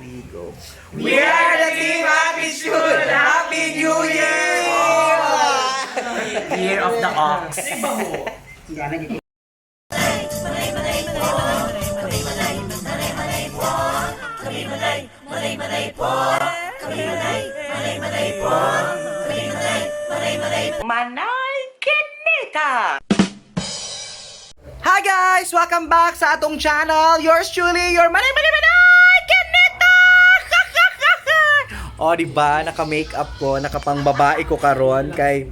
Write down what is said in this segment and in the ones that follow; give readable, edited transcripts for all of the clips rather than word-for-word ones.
3, go. We are the Team Attitude! Happy New Year! Year of the Ox. Manay Kinita! Hi guys! Welcome back sa atong channel. Yours truly, your Manay Kinita! O, diba? Naka-makeup ko, nakapang-babae ko karon kay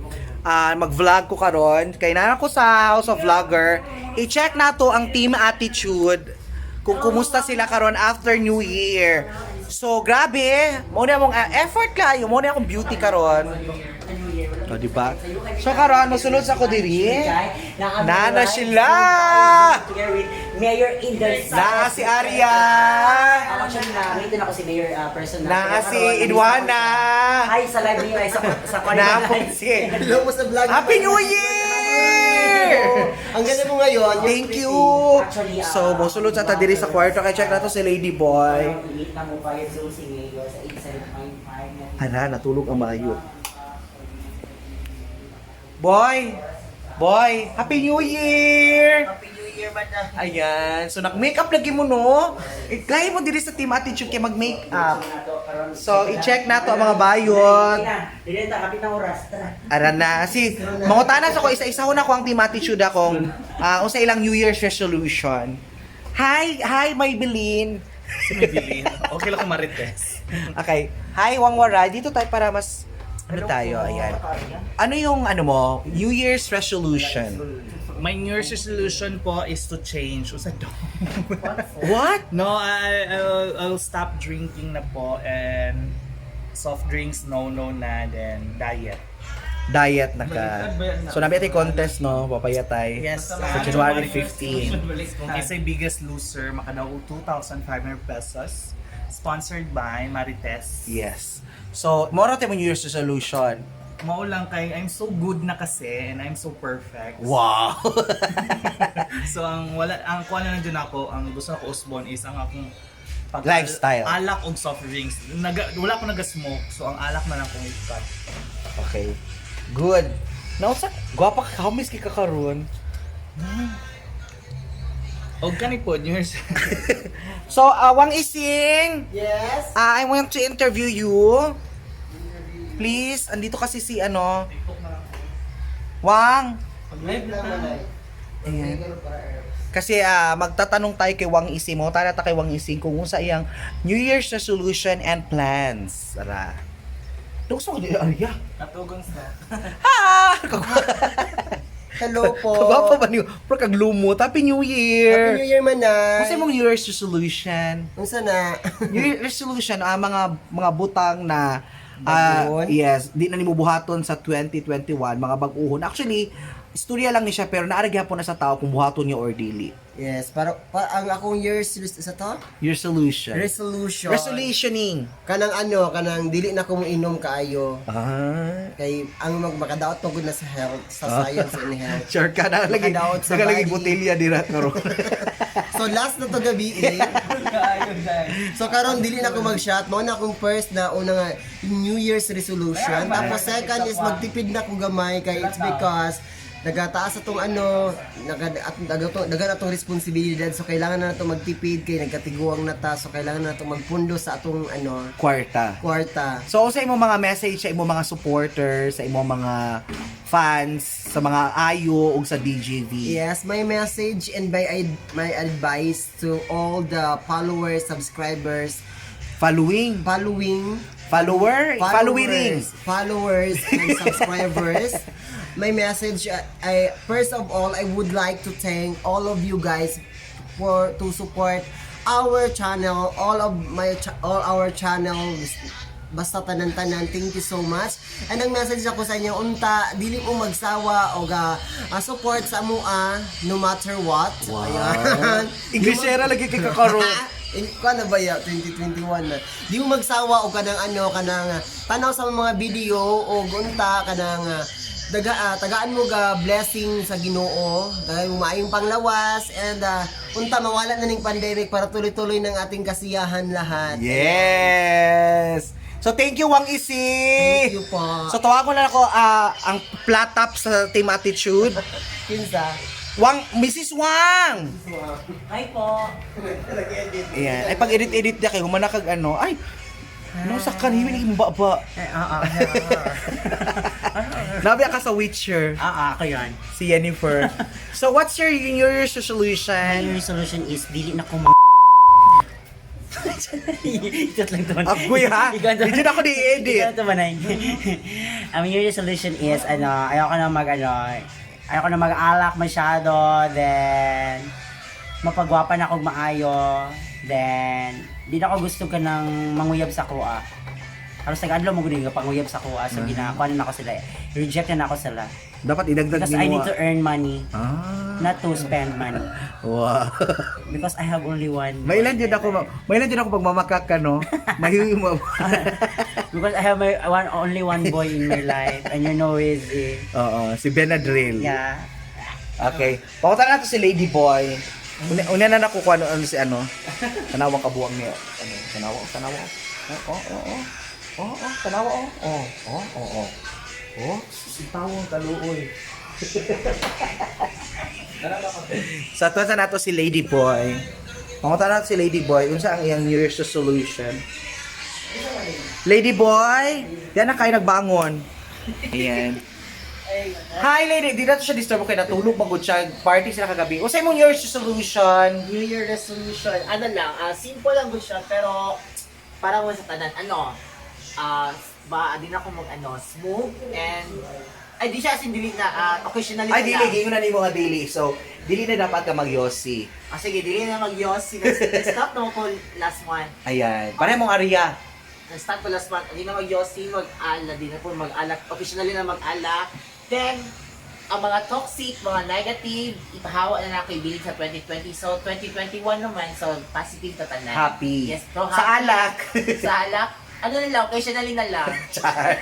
mag-vlog ko karon kay nana ko sa House of Vlogger. I-check na to ang Team Attitude kung kumusta sila karon after New Year. So, grabe. Muna mong effort kayo. Muna akong beauty karon. O, diba? So, karon, masulod sa ko diri. Nana sila! Together with Mayor Inday Na si Arya! Actually, na-meetin ako si Mayor person na. Na si Idwana! Hi, sa live niyo ay sa Na Kwanibay. si Hello po sa vlog. Happy New Year! Ang ganda mo ngayon. Thank you! So, mosulod sa ta diri sa kwarto. Kaya check na to si Lady Boy. Meet na mo pa yung si Mayor sa 87.5. Hala, natulog ang mayo. Boy! Boy! Happy New Year! Happy New Year, man na. Ayan. So, nag-makeup lagi mo, no? Iklay mo diri sa Team Attitude kaya mag-makeup. So, i-check na to ang mga bayot. Dili ta kapit ng oras. Tara. Aran na. Si, mangutanas ako, isa-isa ko na ko ang Team Attitude akong unsa ilang New Year's resolution. Hi, Maybelline. Si Maybelline. Okay lang kung marites. Okay. Hi, Wangwara. Dito tayo para mas tayo, ayan. Ano yung mo, New Year's resolution? My New Year's resolution po is to change. Usa daw. What? No, I'll stop drinking na po and soft drinks no na, then diet. Diet na ka. So, nabi ati contest, no? Papayatay. Yes. Sa January 15. Kung isa biggest loser, makadaw 2,500 pesos. Sponsored by Marites. Yes. So, mora tayo mo New Year's resolution. Maulang kay I'm so good na kasi and I'm so perfect. Wow! So ang kuha na nandiyan ako, ang gusto ko usbon is ang akong Lifestyle. Alak og soft drinks. Wala ko naga-smoke, so ang alak na lang kong i-cut. Okay. Good. Now, sa gwapa ka, how miss ka karon? Og kani po, New Year's. So, Wang Ising, Yes. I want to interview you. Please, andito kasi si Wang. Live lang naman. Ayan. Kasi magtatanong tayo kay Wang Ising mo. Tara ta kay Wang Ising kung sa iyang New Year's resolution and plans. Tara. Gusto ko di Arya. Natugon sa. Ha! Hello po. Kagwapo ba niyo? Pero kaglumot. Happy New Year! Happy New Year man na. Kasi mong New Year's resolution. Unsa na? New Year's resolution, mga butang na Baguhon? yes, di na nimo buhaton sa 2021, mga bag-uhon. Actually, istorya lang ni siya pero naaragya po na sa tao kung buhaton niya or dili. Yes, para ang akong year's sa to? Your solution. Resolution. Resolutioning. Kanang dili na ko inom kaayo. Kay Ang makadaot to good na sa health, sa science and health. sure ka na lagi. Nakadaot sa Nagalagi body. botelya dira karon. So last na to gabi So karon dili na ko mag-shot. Mao na akong first na una nga New Year's resolution. Tapos second is magtipid na ko gamay kay it's because nagataas atong dagan atong responsibilidad, so kailangan na nato magtipid kay nagkatiguang na ta, so kailangan na nato magpundo sa atong Kwarta. kwarta. So sa imong mga message sa imong mga supporters, sa imong mga fans, sa mga ayo ug sa DJV. Yes, my message and my advice to all the followers, subscribers, Following, following. followers and subscribers. My message, first of all, I would like to thank all of you guys to support our channel, all our channels. Basta tanan-tanan, thank you so much. And ang message ako sa inyo, unta, dili mo magsawa o support sa mua no matter what. Wow. Ayan. Inglesera lagi kay kakaroon. Kuha na ba ya 2021 na. Di mo magsawa o kanang tanaw sa mga video o gunta kanang tagaan mo ga blessing sa Ginoo, dahil mo maayong panglawas, and unta mawala na ning pandemic para tuloy-tuloy ng ating kasiyahan lahat. Yes! So thank you, Wang Isi! Thank you po. So tawagan na ako ang flat top sa Team Attitude. Kinsa? Mrs. Wang! Hi po. Ayan. Ay, pag edit-edit niya kayo, humanakag ano, ay, no, sa kanimi, naging baba. Nabi ka sa Witcher, Ako yan. si Jennifer. So, what's your New Year's resolution? Your solution is, dili na ko Ikat lang naman. Agoy ha? Hindi na ako di-edit. Ikaw naman ay. Ang New Year's resolution is, ayoko na mag-alak masyado, then, mapagwapan ako maayo, then, di na ako gusto ka ng manguyab sa kuha. Halos nag-adlaw mo gud panguyab sa kuha, so ginakuha na ako sila. Reject na ako sila. Dapat idagdag Because I need to earn money, not to spend money. Wow. Because I have only one. Mailan din ako pagmamakak ka, no? Mahiwi mo. Because I have only one boy in my life, and you know is Oo, si Benadryl. yeah. Okay. Pakutan natin si Lady Boy. Una na nakukuha ano si ano. Tanawang kabuang niya. Tanawa. Tanawa. Si tawang kaluoy. Sa tuwa nato si Lady Boy. Pakutan natin si Lady Boy. Unsa ang iyang New Year's resolution? Lady Boy, yan na kayo nagbangon. Ayan. Hi lady, di na to siya disturb kay natulog magud siya. Party sila kagabi. Unsay mong New Year's resolution? New Year resolution, simple lang po siya, pero para mo sa tanan, di na ako smoke, and, di siya asin dili na, occasionally Ay, na dili, na ni mga dili. So, dili na dapat ka mag-yossi. Sige, dili na mag-yossi, stop na ako last month. Ayan. Pareho mong Aria. Start ko last month, di na mag-yossi, mag-ala, di na po mag-alak, occasionally na mag-alak. Then, ang mga toxic, mga negative, ipahawa na ako ibilig sa 2020. So, 2021 naman, so positive na tanan. Happy. Yes, so Sa happy. alak. Sa alak, occasionally na lang. Char.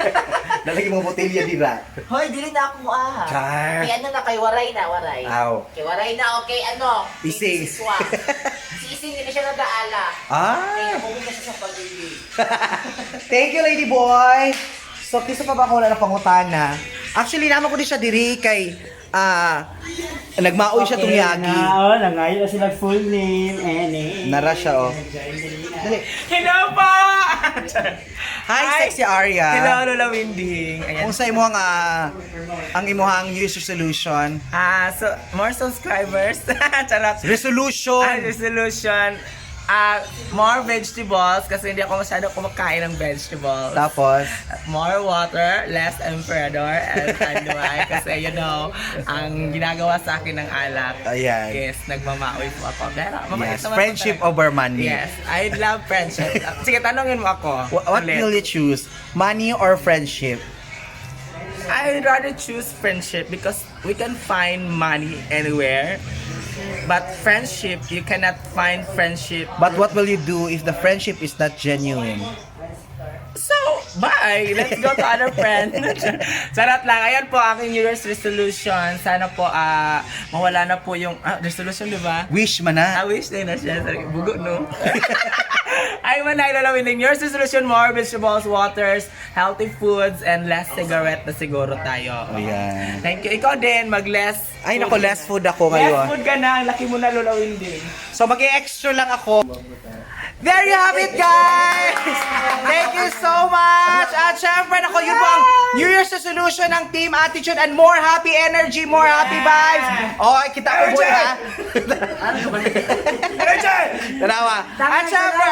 Nalagi mo botelya dira. Hoy, dili na ako Char. Kay kay waray na, waray. Aw. Kay waray na, okay, Ising. Si Ising, hindi na siya nag-aala. Ah. Kaya nakuha na siya sa pag-ibig. Thank you, Lady Boy. So, kisa pa ba ako na pangutana? Actually, naman ko din siya diri kay nagmaoy siya tunyagi. Nangayo na sila full name, Nara siya, oh. Dali. Hello po! Hi, Sexy Aria. Hello, Lola Winding. Ayan. Kung sa imo ang imuhang New Year's resolution? So, more subscribers. Charot. Resolution. Resolution. More vegetables kasi hindi ako masyado kumakain ng vegetables. Tapos, More water, less emperador, and why? Kasi ang ginagawa sa akin ng alak Ayan. is nagmamaoy po ako. Pero, mabait yes, naman friendship po talaga. over money. Yes, I love friendship. Sige, tanongin mo ako. What ulit. will you choose? Money or friendship? I'd rather choose friendship because we can find money anywhere. But friendship, you cannot find friendship. But what will you do if the friendship is not genuine? So, bye! Let's go to other friends. Sarap lang. Ayan po aking New Year's resolution. Sana po mawala na po yung resolution, di ba? Wish man na. I wish din na siya. Bugo, no? Ay man na ilalawin din. New Year's resolution, more vegetables, waters, healthy foods, and less cigarette na siguro tayo. Ayan. Thank you. Ikaw din, mag-less. Ay, nako, less food ako Less ngayon. food ka na. Ang laki mo na lulawin din. So, mag-extra lang ako. There you have it, guys! Thank you so much! At syempre, nako, yun po ang New Year's resolution ng Team Attitude and more happy energy, more happy vibes. Oh, kita ko boy, ha? Tanawa. At syempre,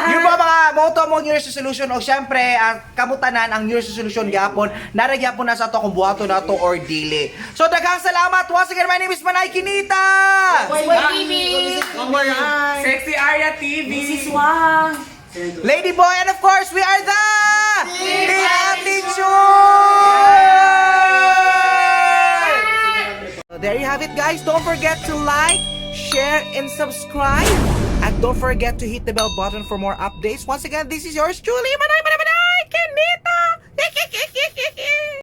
yun po mga motto mong New Year's resolution. O syempre, kamutanan ang New Year's resolution gyapon. Naragyapon na sa to kung buhato na to or dili. So, daghang salamat. Once again, my name is Manay Kinita! Sexy Aria TV! This one. Lady Boy, and of course, we are the Team Attitude! So there you have it, guys. Don't forget to like, share, and subscribe. And don't forget to hit the bell button for more updates. Once again, this is yours truly, Manay.